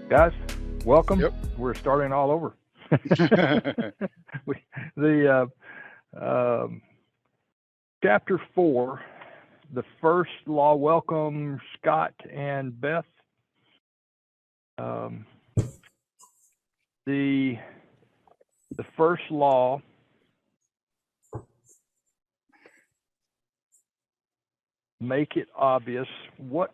Guys, welcome. Yep. We're starting all over. The chapter 4, the first law. Welcome, Scott and Beth. The first law make it obvious. What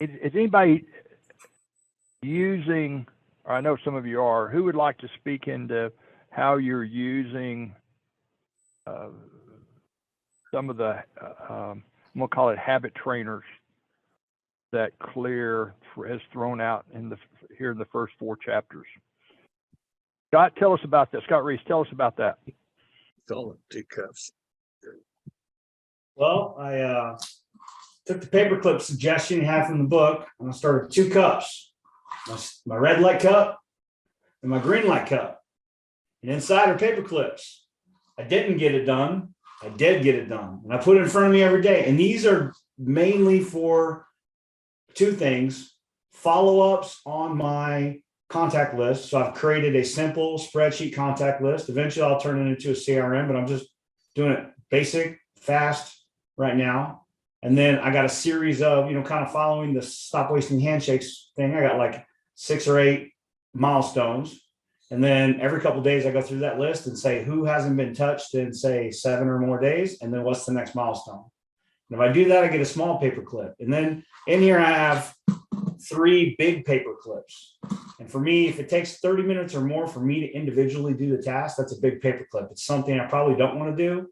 is anybody using, or I know some of you are, who would like to speak into how you're using some of the, I'm going to call it habit trainers that Clear has thrown out here in the first 4 chapters? Scott, tell us about that. Scott Reese, tell us about that. Call it 2 cups. Well, I took the paperclip suggestion you have from the book, and I started 2 cups, my red light cup and my green light cup. And inside are paper clips. I didn't get it done. I did get it done. And I put it in front of me every day. And these are mainly for 2 things: follow-ups on my contact list. So I've created a simple spreadsheet contact list. Eventually I'll turn it into a CRM, but I'm just doing it basic, fast right now. And then I got a series of, kind of following the stop wasting handshakes thing. I got like 6 or 8 milestones. And then every couple of days I go through that list and say who hasn't been touched in, say, 7 or more days. And then what's the next milestone? And if I do that, I get a small paper clip. And then in here I have 3 big paper clips. And for me, if it takes 30 minutes or more for me to individually do the task, that's a big paper clip. It's something I probably don't want to do,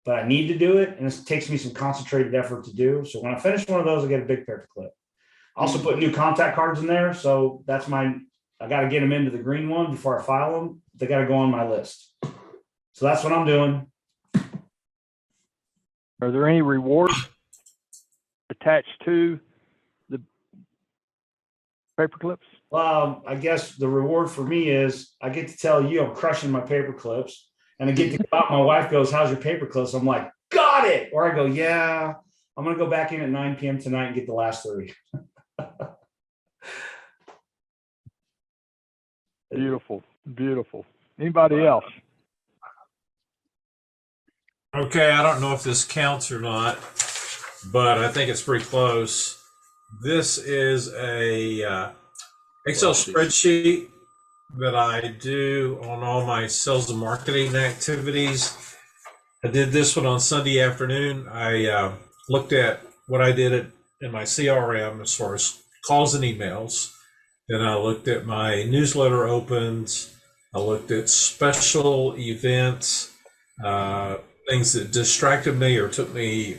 but I need to do it. And it takes me some concentrated effort to do. So when I finish one of those, I get a big paper clip. I also put new contact cards in there. So that's I got to get them into the green one before I file them. They got to go on my list. So that's what I'm doing. Are there any rewards attached to the paper clips? Well, I guess the reward for me is I get to tell you I'm crushing my paper clips, and I get to go out. My wife goes, "How's your paper clips?" I'm like, "Got it." Or I go, "Yeah, I'm going to go back in at 9 p.m. tonight and get the last 3. Beautiful, beautiful. Anybody else? Okay, I don't know if this counts or not, but I think it's pretty close. This is a Excel spreadsheet that I do on all my sales and marketing activities. I did this one on Sunday afternoon. I looked at what I did in my CRM as far as calls and emails. Then I looked at my newsletter opens. I looked at special events, things that distracted me or took me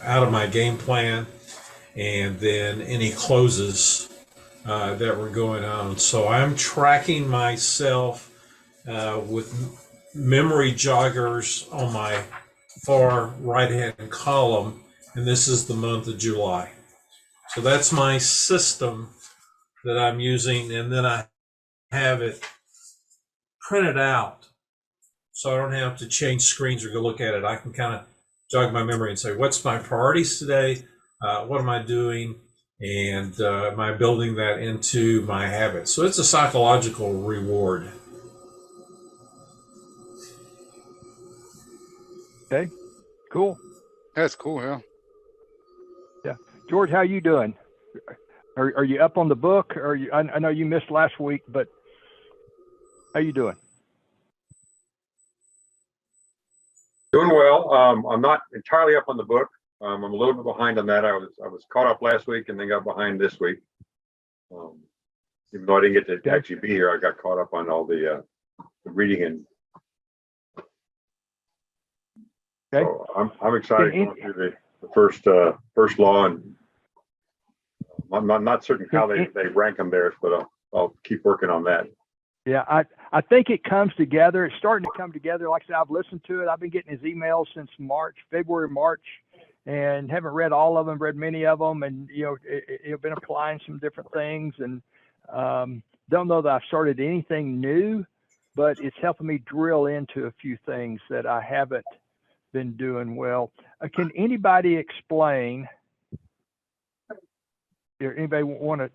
out of my game plan, and then any closes that were going on. So I'm tracking myself with memory joggers on my far right-hand column, and this is the month of July. So that's my system that I'm using, and then I have it printed out so I don't have to change screens or go look at it. I can kind of jog my memory and say, what's my priorities today? What am I doing? And am I building that into my habits? So it's a psychological reward. Okay, cool. That's cool, yeah. Yeah, George, how you doing? Are you up on the book? Or I know you missed last week, but how you doing? Doing well. I'm not entirely up on the book. I'm a little bit behind on that. I was caught up last week and then got behind this week. Even though I didn't get to actually be here, I got caught up on all the reading and. Okay. So I'm excited going through the first law, and I'm not certain how they rank them there, but I'll keep working on that. Yeah, I think it comes together. It's starting to come together. Like I said, I've listened to it. I've been getting his emails since February, March, and haven't read all of them, read many of them, and I've been applying some different things, and don't know that I've started anything new, but it's helping me drill into a few things that I haven't been doing well. Can anybody explain Anybody want to,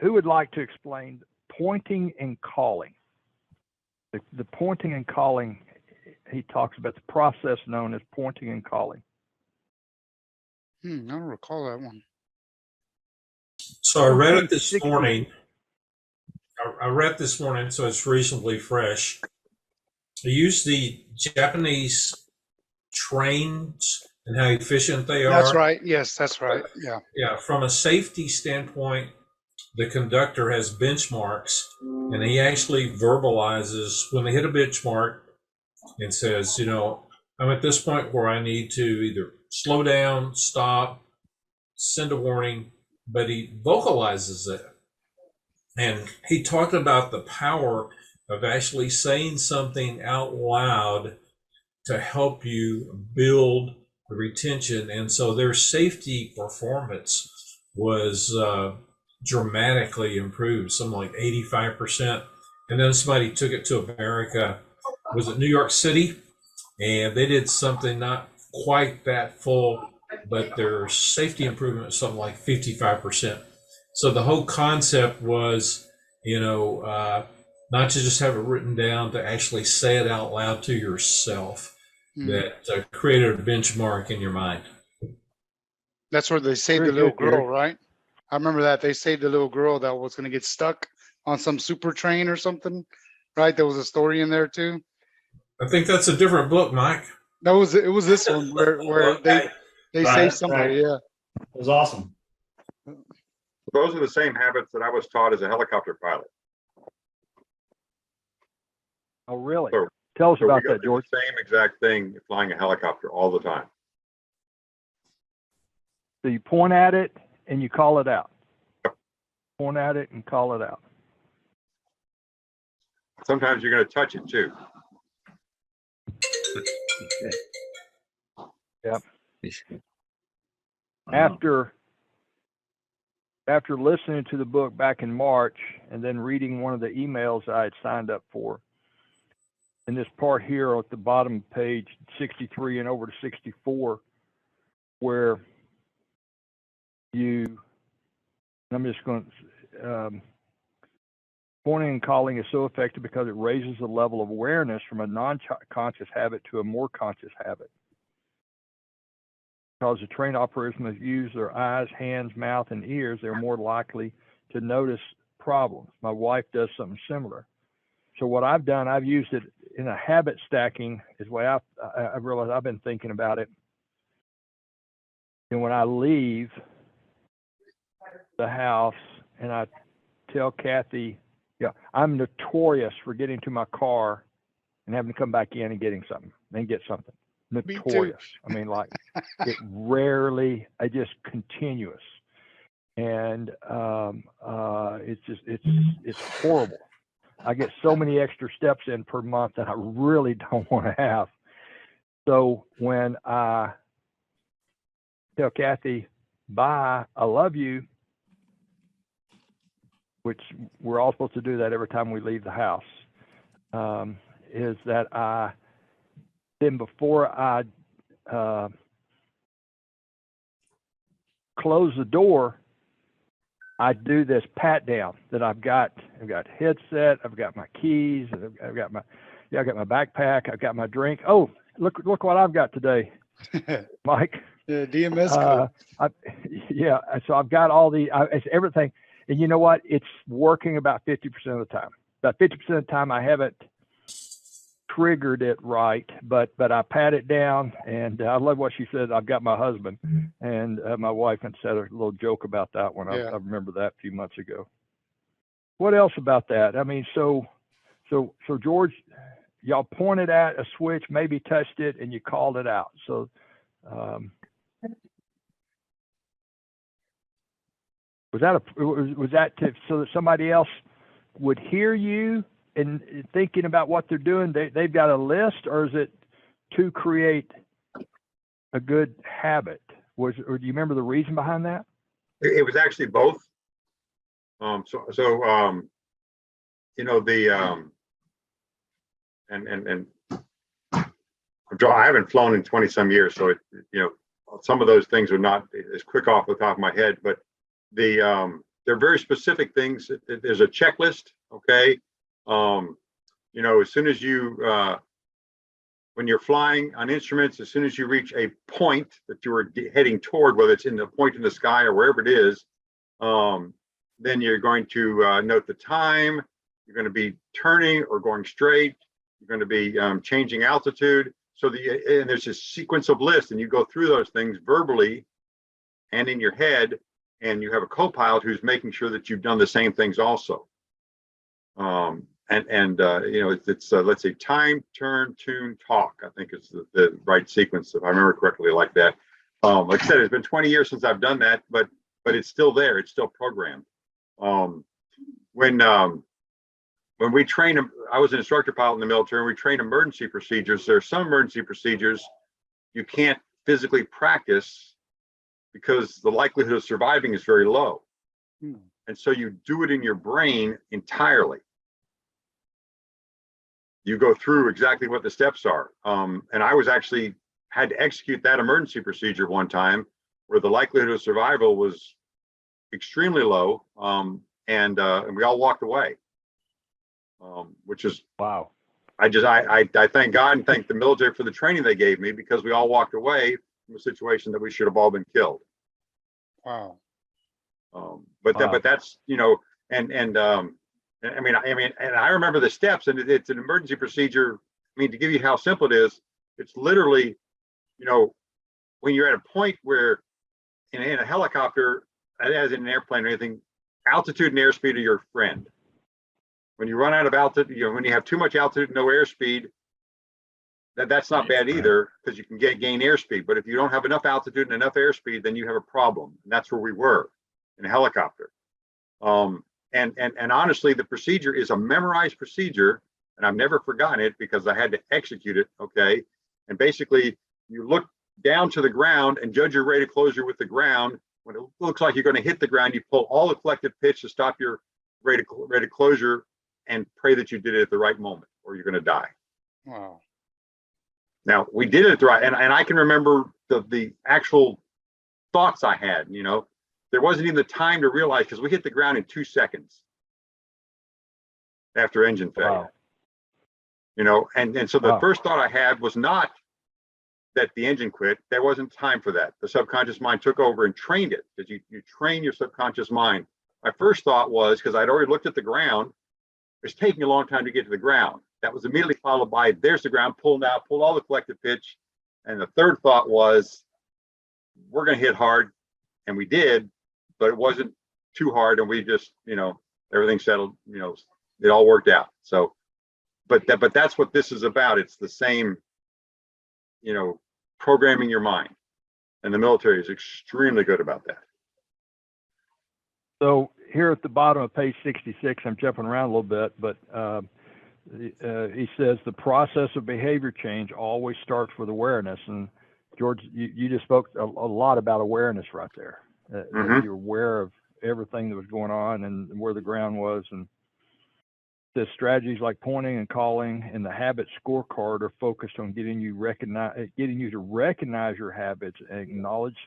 who would like to explain pointing and calling? The pointing and calling, he talks about the process known as pointing and calling. I don't recall that one. So I read it this morning. I read this morning, so it's reasonably fresh. I use the Japanese trains and how efficient they are. That's right. Yes, that's right. Yeah. Yeah, from a safety standpoint, the conductor has benchmarks, and he actually verbalizes when they hit a benchmark and says, I'm at this point where I need to either slow down, stop, send a warning, but he vocalizes it. And he talked about the power of actually saying something out loud to help you build the retention. And so their safety performance was dramatically improved, something like 85%. And then somebody took it to America, was it New York City? And they did something not quite that full, but their safety improvement was something like 55%. So the whole concept was, not to just have it written down, to actually say it out loud to yourself, that created a benchmark in your mind. That's where they saved the little girl, right? I remember that. They saved the little girl that was going to get stuck on some super train or something, right? There was a story in there too. I think that's a different book, Mike. It was this one where they saved somebody. Yeah. It was awesome. Those are the same habits that I was taught as a helicopter pilot. Oh, really? So, Tell us so about we go that, through George. the same exact thing flying a helicopter all the time. So you point at it and you call it out. Point at it and call it out. Sometimes you're going to touch it too. Yep. After listening to the book back in March and then reading one of the emails I had signed up for, in this part here at the bottom of page 63 and over to 64, where I'm just going to, pointing and calling is so effective because it raises the level of awareness from a non-conscious habit to a more conscious habit. Because the trained operators must use their eyes, hands, mouth, and ears, they're more likely to notice problems. My wife does something similar. So what I've done, I've used it in a habit stacking is the way I've realized I've been thinking about it. And when I leave the house and I tell Kathy, I'm notorious for getting to my car and having to come back in and getting something, then get something. Notorious. I mean, like it rarely, just continuous. And it's horrible. I get so many extra steps in per month that I really don't want to have. So when I tell Kathy, bye, I love you, which we're all supposed to do that every time we leave the house, is that then before I close the door, I do this pat down that I've got headset, I've got my keys, I've got my backpack, I've got my drink. Oh, look what I've got today, Mike. Yeah, DMS. So I've got all it's everything. And you know what? It's working about 50% of the time. About 50% of the time I haven't triggered it right, but I pat it down, and I love what she said. I've got my husband, and my wife had said a little joke about that one. I remember that a few months ago. What else about that? I mean, so George, y'all pointed at a switch, maybe touched it, and you called it out. So was that so that somebody else would hear you and thinking about what they're doing? They've got a list, or is it to create a good habit? Or do you remember the reason behind that? It was actually both. And I haven't flown in 20 some years, so some of those things are not as quick off the top of my head, but they're very specific things. There's a checklist. Okay. You know, as soon as you, when you're flying on instruments, as soon as you reach a point that you are heading toward, whether it's in the point in the sky or wherever it is, then you're going to note the time. You're going to be turning or going straight. You're going to be changing altitude. So and there's this sequence of lists, and you go through those things verbally and in your head, and you have a co-pilot who's making sure that you've done the same things also. You know, it's let's say time, turn, tune, talk. I think is the right sequence, if I remember correctly, like that. Like I said, it's been 20 years since I've done that, but it's still there. It's still programmed. When we train, I was an instructor pilot in the military, and we train emergency procedures. There are some emergency procedures you can't physically practice because the likelihood of surviving is very low. And so you do it in your brain entirely. You go through exactly what the steps are. And I was actually had to execute that emergency procedure one time where the likelihood of survival was extremely low. And we all walked away, which is wow. I thank God and thank the military for the training they gave me, because we all walked away from a situation that we should have all been killed. Wow. But that's, you know, and I remember the steps, and it's an emergency procedure. I mean, to give you how simple it is, it's literally, you know, when you're at a point where in a helicopter, as in an airplane or anything, altitude and airspeed are your friend. When you run out of altitude, you know, when you have too much altitude and no airspeed, that's not bad either, because you can gain airspeed. But if you don't have enough altitude and enough airspeed, then you have a problem. And that's where we were in a helicopter. And honestly, the procedure is a memorized procedure, and I've never forgotten it because I had to execute it. Okay. And basically, you look down to the ground and judge your rate of closure with the ground. When it looks like you're going to hit the ground, you pull all the collective pitch to stop your rate of closure and pray that you did it at the right moment, or you're going to die. Wow. Now, we did it right, and I can remember the actual thoughts I had. You know, there wasn't even the time to realize, because we hit the ground in 2 seconds after engine failure. Wow. You know, and so the Wow. first thought I had was not that the engine quit. There wasn't time for that. The subconscious mind took over and trained it, because you train your subconscious mind. My first thought was, because I'd already looked at the ground, it's taking a long time to get to the ground. That was immediately followed by, there's the ground, pulled all the collective pitch. And the third thought was, we're going to hit hard. And we did, but it wasn't too hard. And we just, you know, everything settled, you know, it all worked out. So, but that's what this is about. It's the same, you know, programming your mind. And the military is extremely good about that. So here at the bottom of page 66, I'm jumping around a little bit, but he says the process of behavior change always starts with awareness. And George, you just spoke a lot about awareness right there. You're aware of everything that was going on and where the ground was. And the strategies like pointing and calling and the habit scorecard are focused on getting you to recognize your habits and acknowledge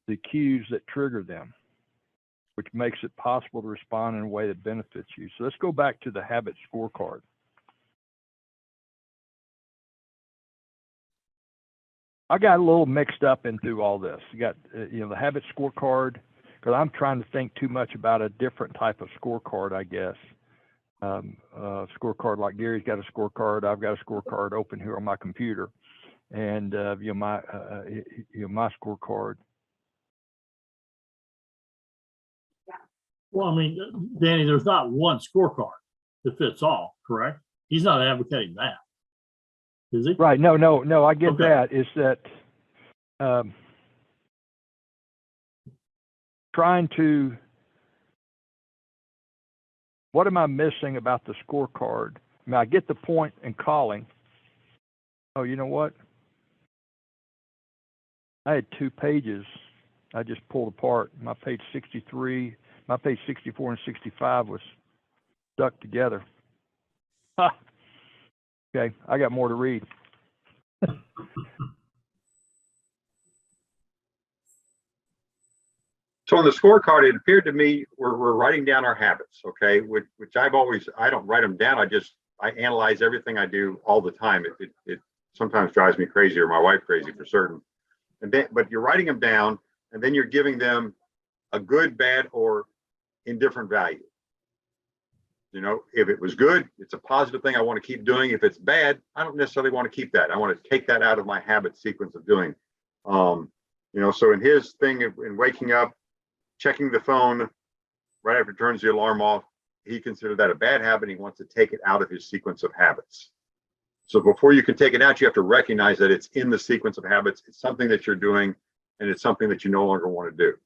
the cues that trigger them, which makes it possible to respond in a way that benefits you. So let's go back to the habit scorecard. I got a little mixed up into all this. You got, you know, the habit scorecard, because I'm trying to think too much about a different type of scorecard, I guess. Scorecard like Gary's got a scorecard. I've got a scorecard open here on my computer, and you know, my scorecard. Well, I mean, Danny, there's not one scorecard that fits all, correct? He's not advocating that, is he? Right. No, I get Okay. that. Is that trying to, what am I missing about the scorecard? I mean, I get the point in calling. Oh, you know what? I had 2 pages I just pulled apart. My page 63, my page 64 and 65 was stuck together. Ha! Okay, I got more to read. So on the scorecard, it appeared to me we're writing down our habits, okay, which I don't write them down. I analyze everything I do all the time. It sometimes drives me crazy or my wife crazy for certain. But you're writing them down, and then you're giving them a good, bad, or indifferent value. You know, if it was good, it's a positive thing I want to keep doing. If it's bad, I don't necessarily want to keep that. I want to take that out of my habit sequence of doing. You know, so in his thing in waking up, checking the phone right after it turns the alarm off, he considered that a bad habit. He wants to take it out of his sequence of habits. So before you can take it out, you have to recognize that it's in the sequence of habits. It's something that you're doing, and it's something that you no longer want to do.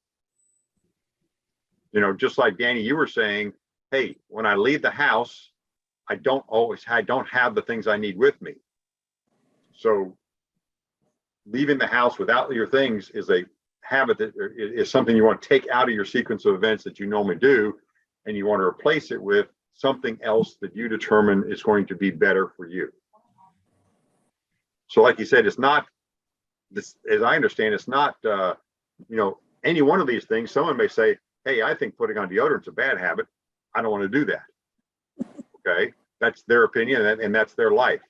You know, just like Danny, you were saying, hey, when I leave the house, I don't have the things I need with me. So leaving the house without your things is a habit that is something you want to take out of your sequence of events that you normally do, and you want to replace it with something else that you determine is going to be better for you. So like you said, it's not this, as I understand, it's not you know, any one of these things. Someone may say, hey, I think putting on deodorant's a bad habit. I don't want to do that. Okay, that's their opinion, and that's their life.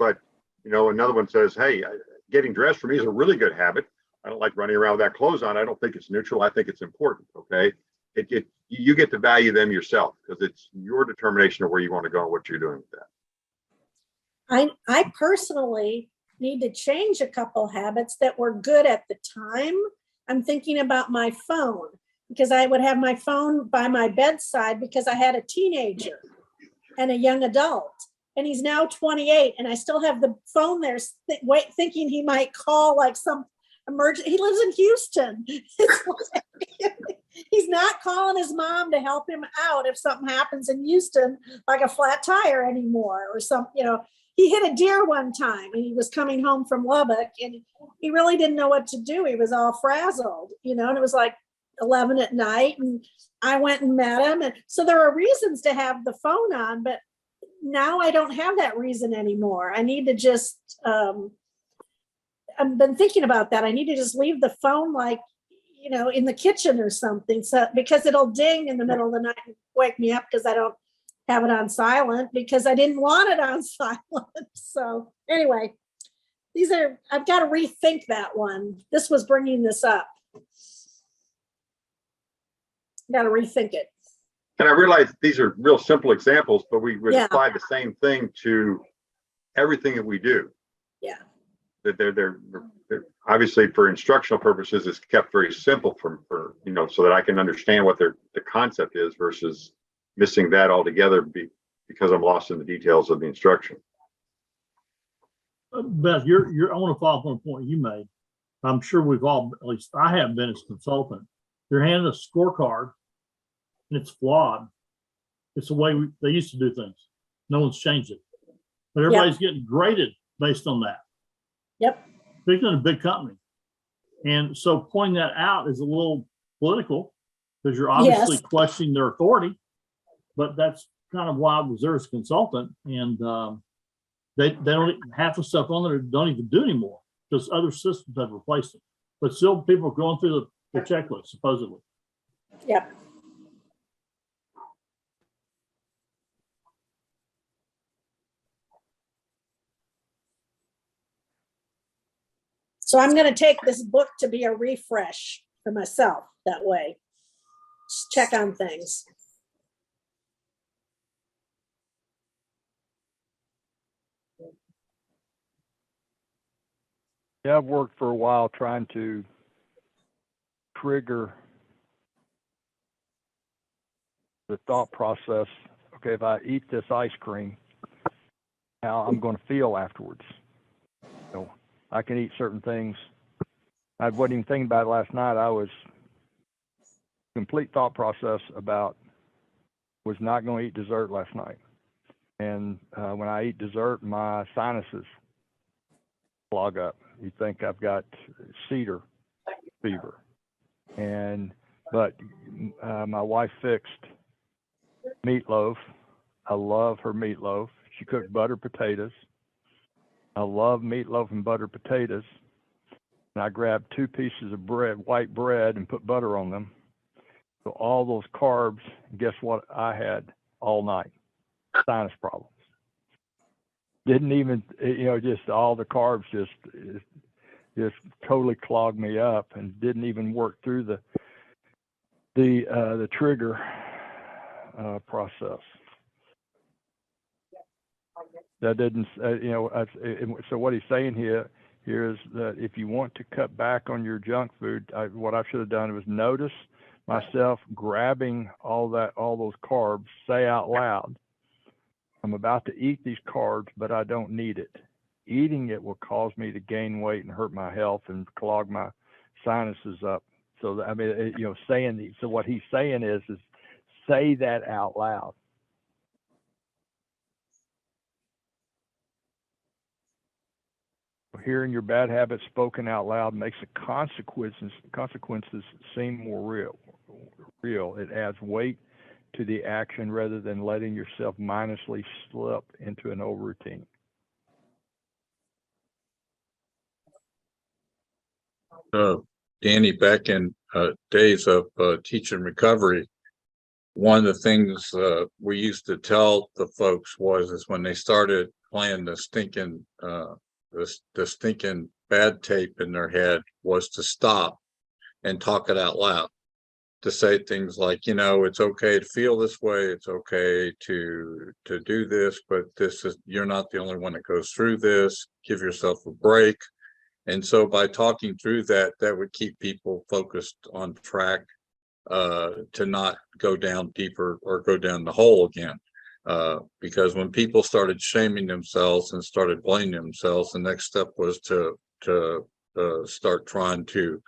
But you know, another one says, hey, getting dressed for me is a really good habit. I don't like running around with that clothes on. I don't think it's neutral. I think it's important. Okay, you get to value them yourself, because it's your determination of where you want to go and what you're doing with that. I personally need to change a couple habits that were good at the time. I'm thinking about my phone, because I would have my phone by my bedside because I had a teenager and a young adult, and he's now 28, and I still have the phone there thinking he might call like some emergency. He lives in Houston. He's not calling his mom to help him out if something happens in Houston, like a flat tire anymore or something. You know, he hit a deer one time and he was coming home from Lubbock, and he really didn't know what to do. He was all frazzled, you know, and it was like 11 at night, and I went and met him. And so there are reasons to have the phone on, but now I don't have that reason anymore. I need to just, I've been thinking about that. I need to just leave the phone, like, you know, in the kitchen or something. So, because it'll ding in the middle of the night and wake me up because I don't have it on silent, because I didn't want it on silent. So anyway, I've got to rethink that one. This was bringing this up. Got to rethink it. And I realize these are real simple examples, but we would apply the same thing to everything that we do. Yeah. That they're obviously, for instructional purposes, it's kept very simple for you know, so that I can understand what the concept is, versus missing that altogether because I'm lost in the details of the instruction. Beth, I want to follow up on a point you made. I'm sure we've all, at least I have been as a consultant. You're handed a scorecard, and it's flawed. It's the way they used to do things. No one's changed it, but everybody's getting graded based on that. Yep. Particularly in a big company. And so pointing that out is a little political, because you're obviously questioning their authority, but that's kind of why I was there as a consultant. And they don't, half the stuff on there don't even do anymore because other systems have replaced it. But still people are going through the checklist, supposedly. Yep. So I'm going to take this book to be a refresh for myself that way. Just check on things. Yeah, I've worked for a while trying to trigger the thought process. Okay, if I eat this ice cream, how I'm going to feel afterwards. So I can eat certain things. I wasn't even thinking about it last night. I was complete thought process about was not going to eat dessert last night. And when I eat dessert, my sinuses clog up. You think I've got cedar fever. But my wife fixed meatloaf. I love her meatloaf. She cooked buttered potatoes. I love meatloaf and buttered potatoes. And and I grabbed 2 pieces of bread, white bread, and put butter on them. So all those carbs, guess what I had all night? Sinus problems. Didn't even, just all the carbs just totally clogged me up and didn't even work through the trigger process. That didn't, so what he's saying here is that if you want to cut back on your junk food, what I should have done was notice myself grabbing all those carbs, say out loud, I'm about to eat these carbs, but I don't need it. Eating it will cause me to gain weight and hurt my health and clog my sinuses up. So, so what he's saying is say that out loud. Hearing your bad habits spoken out loud makes the consequences seem more real. It adds weight to the action rather than letting yourself mindlessly slip into an old routine. Danny, back in days of teaching recovery, one of the things we used to tell the folks is when they started playing the stinking bad tape in their head was to stop and talk it out loud, to say things like, it's okay to feel this way, it's okay to do this, but you're not the only one that goes through this, give yourself a break. And so by talking through that would keep people focused on track to not go down deeper or go down the hole again. Because when people started shaming themselves and started blaming themselves, the next step was to start trying to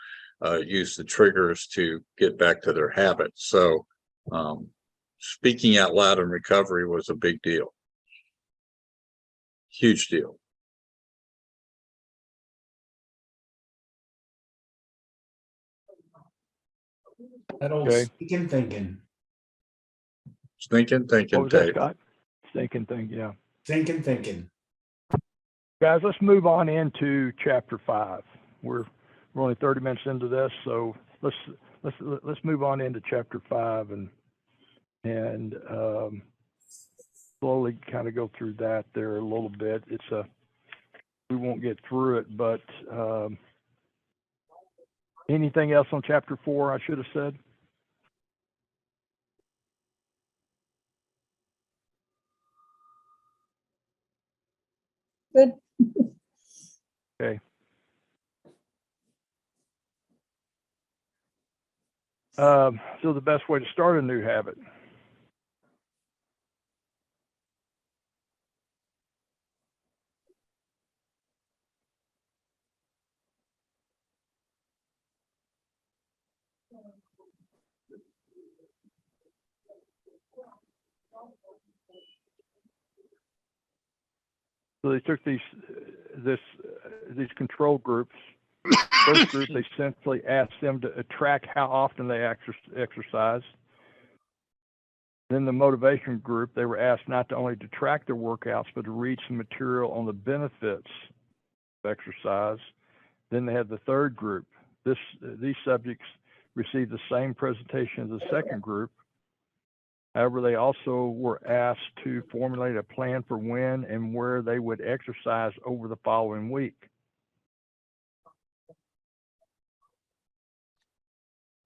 use the triggers to get back to their habits. So speaking out loud in recovery was a big deal. Huge deal. That old Okay. stinking thinking. Thinking What was that, tape. Scott? Stinking thing, yeah. Thinking. Guys, let's move on into chapter 5. We're only 30 minutes into this, so let's move on into chapter 5 and slowly kind of go through that there a little bit. We won't get through it, but anything else on chapter 4 I should have said? Good. Okay. So the best way to start a new habit. So they took these control groups. First group, they simply asked them to track how often they exercise. Then the motivation group, they were asked not to only to track their workouts, but to read some material on the benefits of exercise. Then they had the third group. These subjects received the same presentation as the second group. However, they also were asked to formulate a plan for when and where they would exercise over the following week.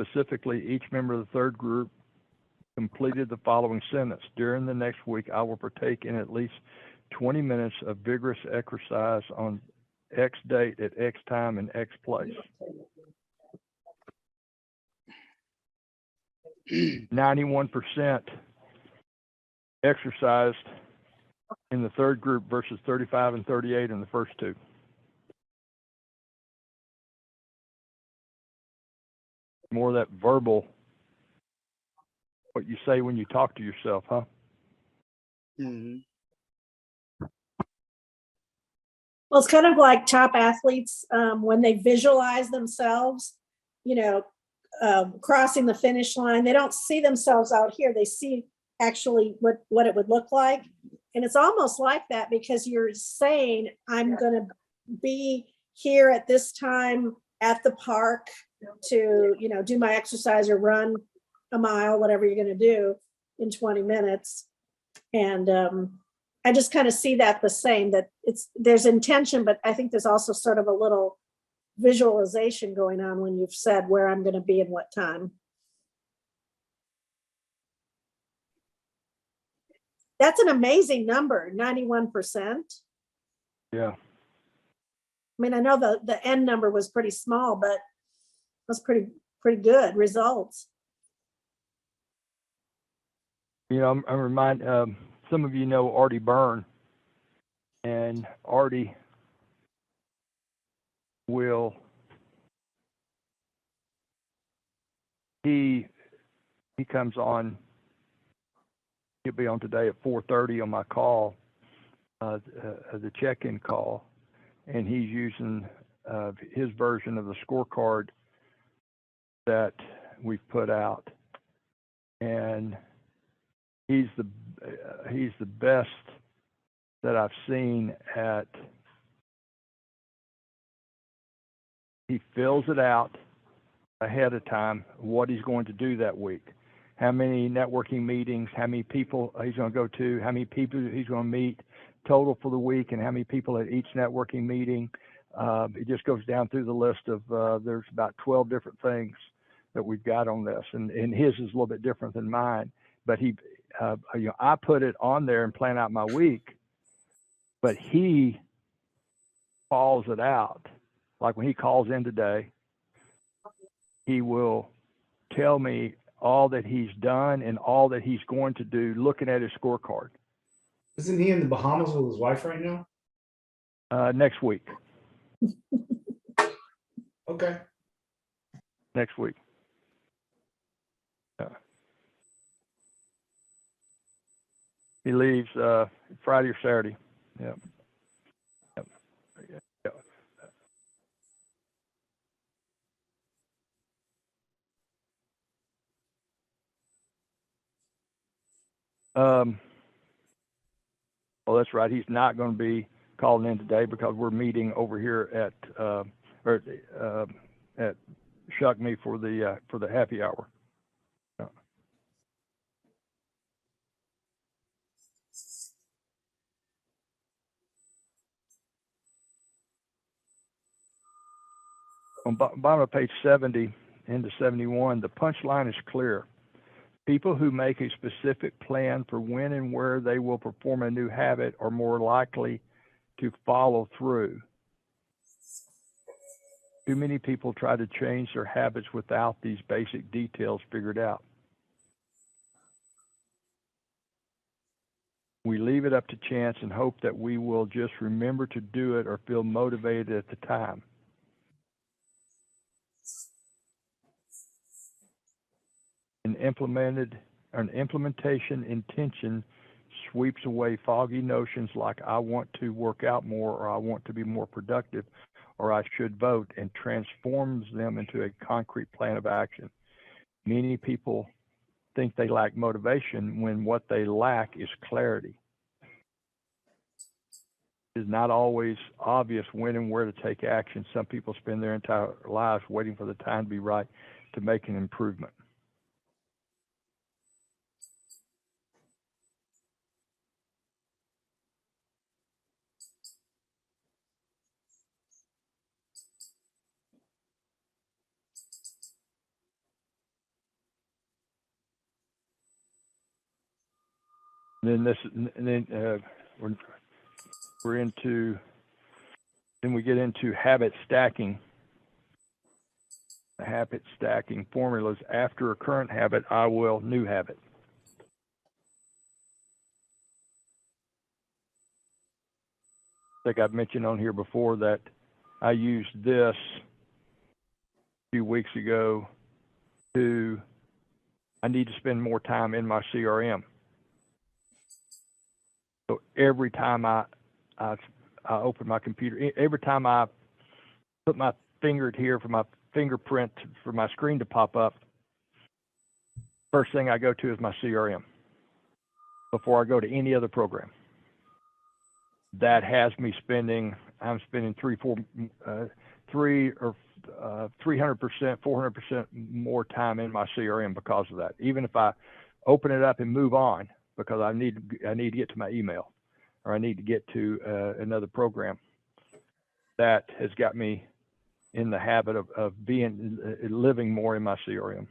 Specifically, each member of the third group completed the following sentence. During the next week, I will partake in at least 20 minutes of vigorous exercise on X date at X time and X place. 91% exercised in the third group versus 35 and 38 in the first two. More of that verbal, what you say when you talk to yourself, huh? Mhm. Well, it's kind of like top athletes when they visualize themselves, crossing the finish line. They don't see themselves out here. They see actually what it would look like. And it's almost like that because you're saying, I'm going to be here at this time at the park to, do my exercise or run a mile, whatever you're going to do in 20 minutes. And I just kind of see that the same, that there's intention, but I think there's also sort of a little visualization going on when you've said where I'm going to be and what time. That's an amazing number, 91%. Yeah. I mean, I know the end number was pretty small, but that's pretty good results. I'm reminded, some of you know Artie Byrne, and Artie he comes on, he'll be on today at 4:30 on my call, the check-in call, and he's using his version of the scorecard that we've put out, and he's the best that I've seen at. He fills it out ahead of time, what he's going to do that week, how many networking meetings, how many people he's going to go to, how many people he's going to meet total for the week, and how many people at each networking meeting. It just goes down through the list of, there's about 12 different things that we've got on this, and his is a little bit different than mine, but I put it on there and plan out my week, but he calls it out. Like when he calls in today, he will tell me all that he's done and all that he's going to do looking at his scorecard. Isn't he in the Bahamas with his wife right now? Next week. Okay. Next week. He leaves Friday or Saturday. Yep. Well, that's right. He's not going to be calling in today because we're meeting over here at Shuck Me for the happy hour. On bottom of page 70 into 71, the punchline is clear. People who make a specific plan for when and where they will perform a new habit are more likely to follow through. Too many people try to change their habits without these basic details figured out. We leave it up to chance and hope that we will just remember to do it or feel motivated at the time. An implementation intention sweeps away foggy notions like I want to work out more, or I want to be more productive, or I should vote, and transforms them into a concrete plan of action. Many people think they lack motivation when what they lack is clarity. It is not always obvious when and where to take action. Some people spend their entire lives waiting for the time to be right to make an improvement. Then we get into habit stacking. Habit stacking formulas. After a current habit, I will new habit. I think I've mentioned on here before that I used this a few weeks ago I need to spend more time in my CRM. So every time I open my computer, every time I put my finger here for my fingerprint for my screen to pop up, first thing I go to is my CRM before I go to any other program. That has me I'm spending 3 or 300%, 400% more time in my CRM because of that. Even if I open it up and move on, because I need to get to my email, or I need to get to another program. That has got me in the habit of living more in my CRM.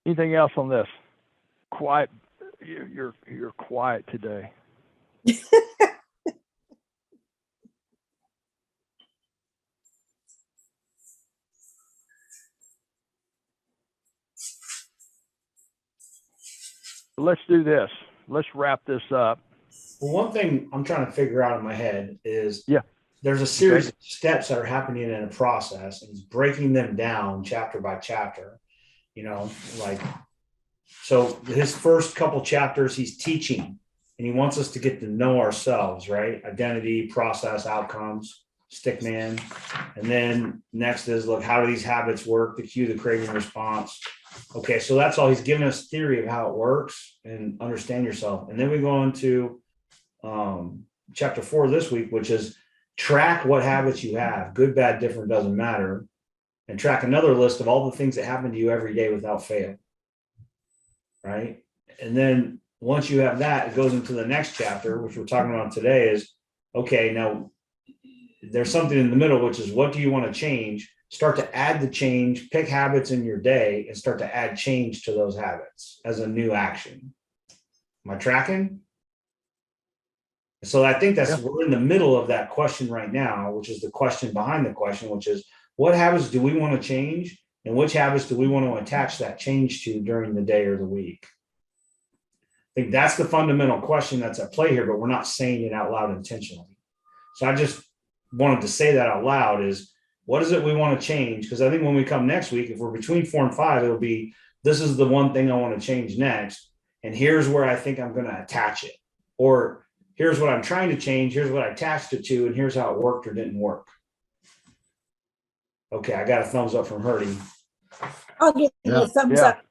Anything else on this? Quiet. You're quiet today. Let's do this. Let's wrap this up. Well, one thing I'm trying to figure out in my head is Yeah. There's a series of steps that are happening in a process, and he's breaking them down chapter by chapter, like, so his first couple chapters, he's teaching, and he wants us to get to know ourselves, right? Identity, process, outcomes, stickman. And then next is, look, how do these habits work? The cue, the craving, response. Okay, so that's all. He's giving us theory of how it works and understand yourself. And then we go on to chapter 4 this week, which is track what habits you have, good, bad, different, doesn't matter, and track another list of all the things that happen to you every day without fail. Right. And then once you have that, it goes into the next chapter, which we're talking about today is, okay, now there's something in the middle, which is what do you want to change? Start to add the change, pick habits in your day and start to add change to those habits as a new action. Am I tracking? So I think we're in the middle of that question right now, which is the question behind the question, which is what habits do we want to change and which habits do we want to attach that change to during the day or the week? I think that's the fundamental question that's at play here, but we're not saying it out loud intentionally. So I just wanted to say that out loud is what is it we want to change? Because I think when we come next week, if we're between 4 and 5, it'll be, this is the one thing I want to change next. And here's where I think I'm going to attach it. Or here's what I'm trying to change. Here's what I attached it to. And here's how it worked or didn't work. Okay. I got a thumbs up from Herdy. I'll give you a thumbs up.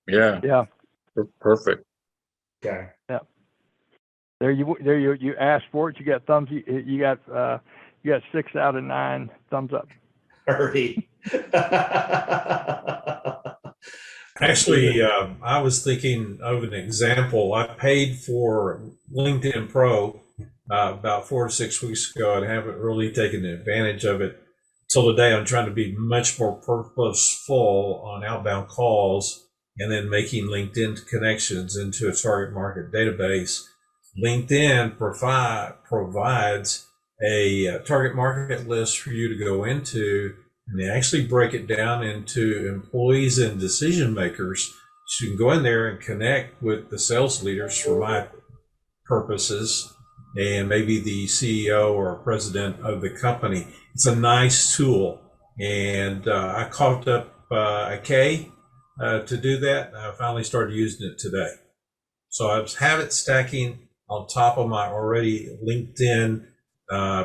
Yeah. Perfect. Okay. Yeah. There you asked for it. You got thumbs. You got 6 out of 9 thumbs up. Herdy. Actually, I was thinking of an example. I paid for LinkedIn Pro about 4 to 6 weeks ago and haven't really taken advantage of it till today. I'm trying to be much more purposeful on outbound calls and then making LinkedIn connections into a target market database. LinkedIn provides a target market list for you to go into, and they actually break it down into employees and decision makers. So you can go in there and connect with the sales leaders for my purposes and maybe the CEO or president of the company. It's a nice tool. And I caught up a K to do that. I finally started using it today. So I have it stacking on top of my already LinkedIn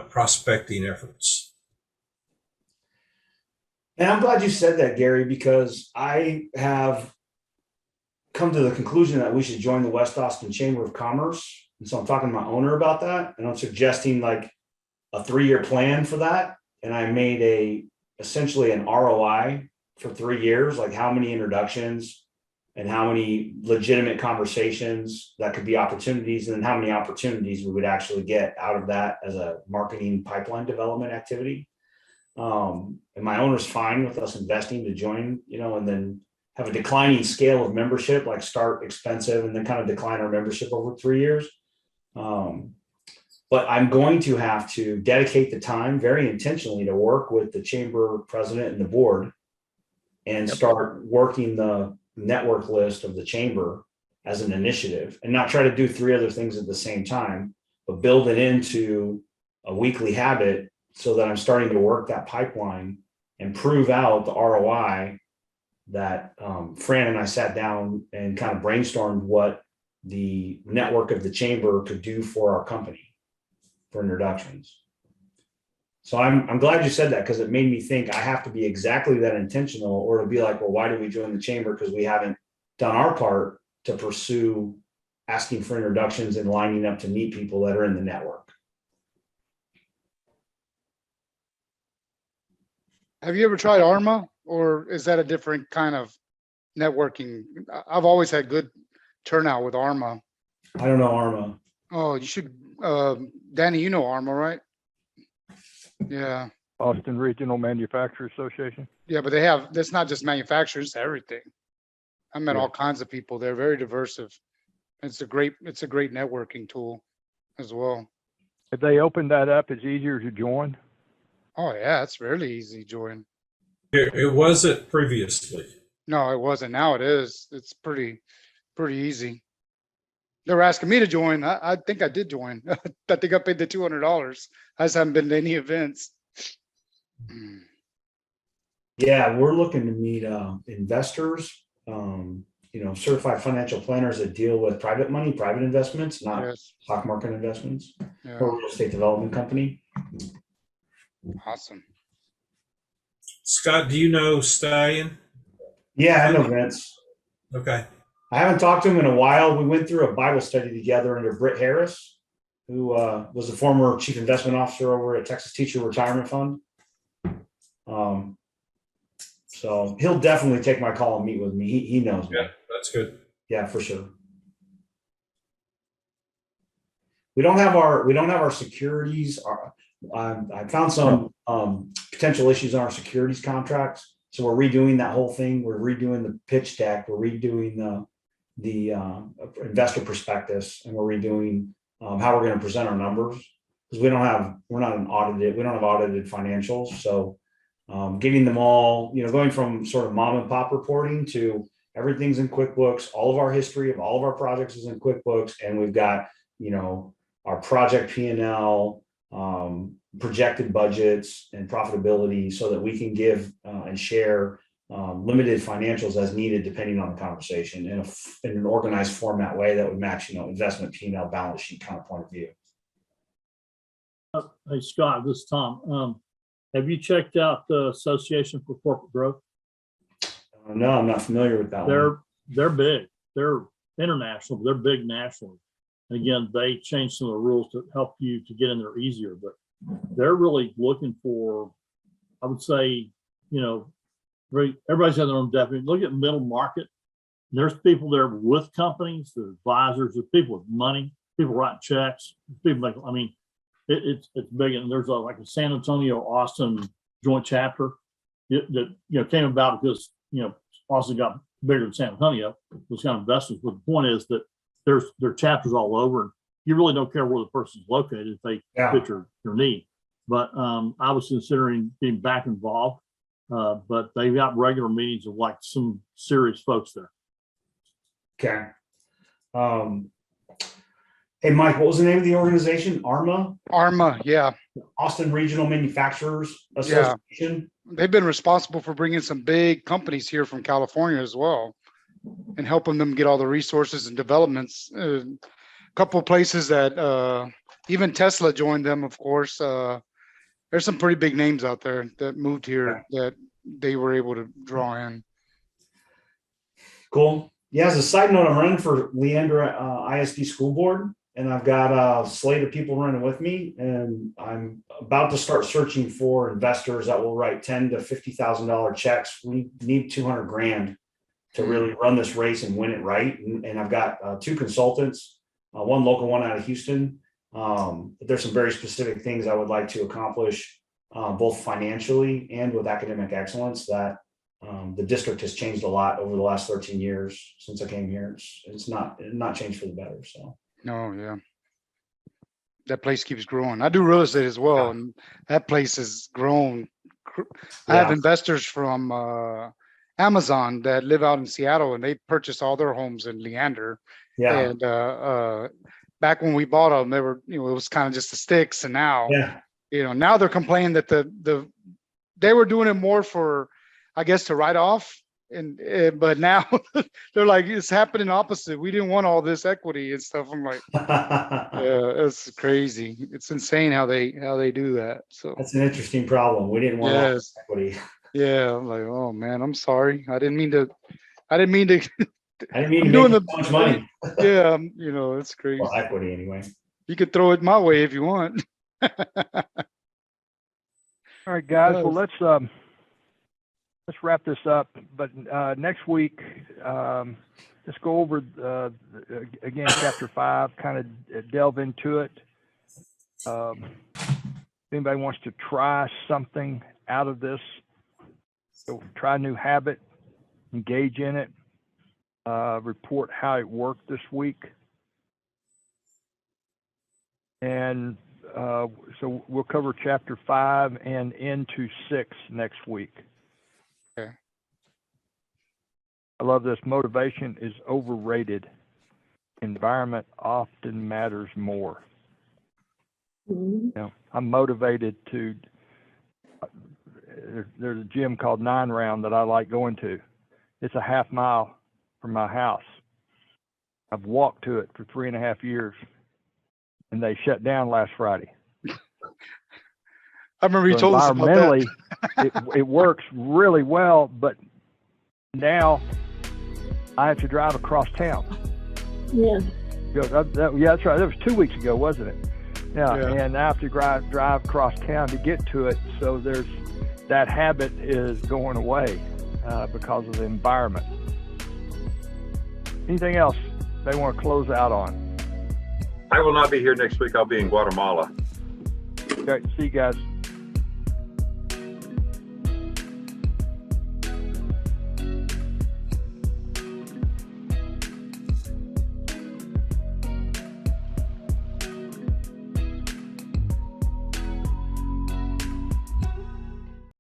prospecting efforts. And I'm glad you said that, Gary, because I have come to the conclusion that we should join the West Austin Chamber of Commerce. And so I'm talking to my owner about that. And I'm suggesting like a 3-year plan for that. And I made essentially an ROI for 3 years, like how many introductions and how many legitimate conversations that could be opportunities, and then how many opportunities we would actually get out of that as a marketing pipeline development activity. And my owner's fine with us investing to join, and then have a declining scale of membership, like start expensive and then kind of decline our membership over 3 years. But I'm going to have to dedicate the time very intentionally to work with the chamber president and the board and start working the network list of the chamber as an initiative, and not try to do 3 other things at the same time, but build it into a weekly habit so that I'm starting to work that pipeline and prove out the ROI that Fran and I sat down and kind of brainstormed what the network of the chamber could do for our company for introductions. So I'm glad you said that, because it made me think I have to be exactly that intentional, or to be like, well, why did we join the chamber? Because we haven't done our part to pursue asking for introductions and lining up to meet people that are in the network. Have you ever tried Arma, or is that a different kind of networking? I've always had good turnout with Arma. I don't know Arma. Oh, you should, Danny, you know Arma, right? Yeah. Austin Regional Manufacturers Association. Yeah, but they have, that's not just manufacturers, it's everything. I met Yeah. all kinds of people. They're very diverse. It's a great networking tool as well. If they open that up, it's easier to join. Oh yeah, it's really easy to join. It wasn't previously. No, it wasn't. Now it is. It's pretty easy. They were asking me to join. I think I did join. I think I paid the $200. I just haven't been to any events. Yeah, we're looking to meet investors, certified financial planners that deal with private money, private investments, not Yes. stock market investments, Yeah. or real estate development company. Awesome. Scott, do you know Stallion? Yeah, I know Vince. Okay. I haven't talked to him in a while. We went through a Bible study together under Britt Harris, who was the former chief investment officer over at Texas Teacher Retirement Fund. So he'll definitely take my call and meet with me. He knows me. Yeah, that's good. Yeah, for sure. We don't have our securities. I found some potential issues on our securities contracts. So we're redoing that whole thing. We're redoing the pitch deck. We're redoing the investor prospectus, and we're redoing how we're going to present our numbers, because we don't have audited financials. So getting them all, going from sort of mom and pop reporting to everything's in QuickBooks. All of our history of all of our projects is in QuickBooks, and we've got, our project P&L, projected budgets and profitability, so that we can give and share limited financials as needed, depending on the conversation, in an organized format way that would match, investment P&L balance sheet kind of point of view. Hey, Scott, this is Tom. Have you checked out the Association for Corporate Growth? No, I'm not familiar with that one. They're big. They're international, but they're big nationally. And again, they changed some of the rules to help you to get in there easier, but they're really looking for, I would say, everybody's got their own definition. Look at middle market. There's people there with companies, there's advisors, there's people with money, people writing checks, people like, it's big. And there's like a San Antonio Austin joint chapter that came about because Austin got bigger than San Antonio, those kind of investors. But the point is that there are chapters all over, and you really don't care where the person's located if they fit your need. But I was considering being back involved, but they've got regular meetings of like some serious folks there. Okay. Hey, Mike, what was the name of the organization? Arma? Arma, yeah. Austin Regional Manufacturers Association. Yeah. They've been responsible for bringing some big companies here from California as well, and helping them get all the resources and developments. A couple of places that even Tesla joined them, of course. There's some pretty big names out there that moved here that they were able to draw in. Cool. Yeah, as a side note, I'm running for Leander ISD School Board, and I've got a slate of people running with me, and I'm about to start searching for investors that will write $10,000 to $50,000 checks. We need 200 grand to really run this race and win it right. And I've got two consultants, one local, one out of Houston. There's some very specific things I would like to accomplish, both financially and with academic excellence, that the district has changed a lot over the last 13 years since I came here. It's not changed for the better. So. No, yeah. That place keeps growing. I do real estate as well, and that place has grown. I have investors from Amazon that live out in Seattle, and they purchased all their homes in Leander. Yeah. And back when we bought them, they were, it was kind of just the sticks, and now, now they're complaining that the they were doing it more for, I guess, to write off. And but now they're like, it's happening opposite. We didn't want all this equity and stuff. I'm like, yeah, it's crazy. It's insane how they do that. So That's an interesting problem. We didn't want all yes, this equity. yeah. I'm like, oh man, I'm sorry. I didn't mean to. I didn't mean to I'm make doing so much money. Yeah, you know, it's crazy. Well, equity anyway. You could throw it my way if you want. All right, guys. Well, let's wrap this up. But next week, let's go over again chapter 5. Kind of delve into it. If anybody wants to try something out of this, so try a new habit, engage in it, report how it worked this week, and so we'll cover chapter 5 and into 6 next week. Okay. I love this. Motivation is overrated. Environment often matters more. Mhm. You know, I'm motivated to. There's a gym called 9 Round that I like going to. It's a half mile from my house. I've walked to it for 3.5 years, and they shut down last Friday. I remember you So told us about environmentally, that. it works really well, but now I have to drive across town. Yeah. Yeah, that's right. That was 2 weeks ago, wasn't it? Yeah. Yeah. And I have to drive across town to get to it. So that habit is going away because of the environment. Anything else they want to close out on? I will not be here next week. I'll be in Guatemala. Okay, see you guys.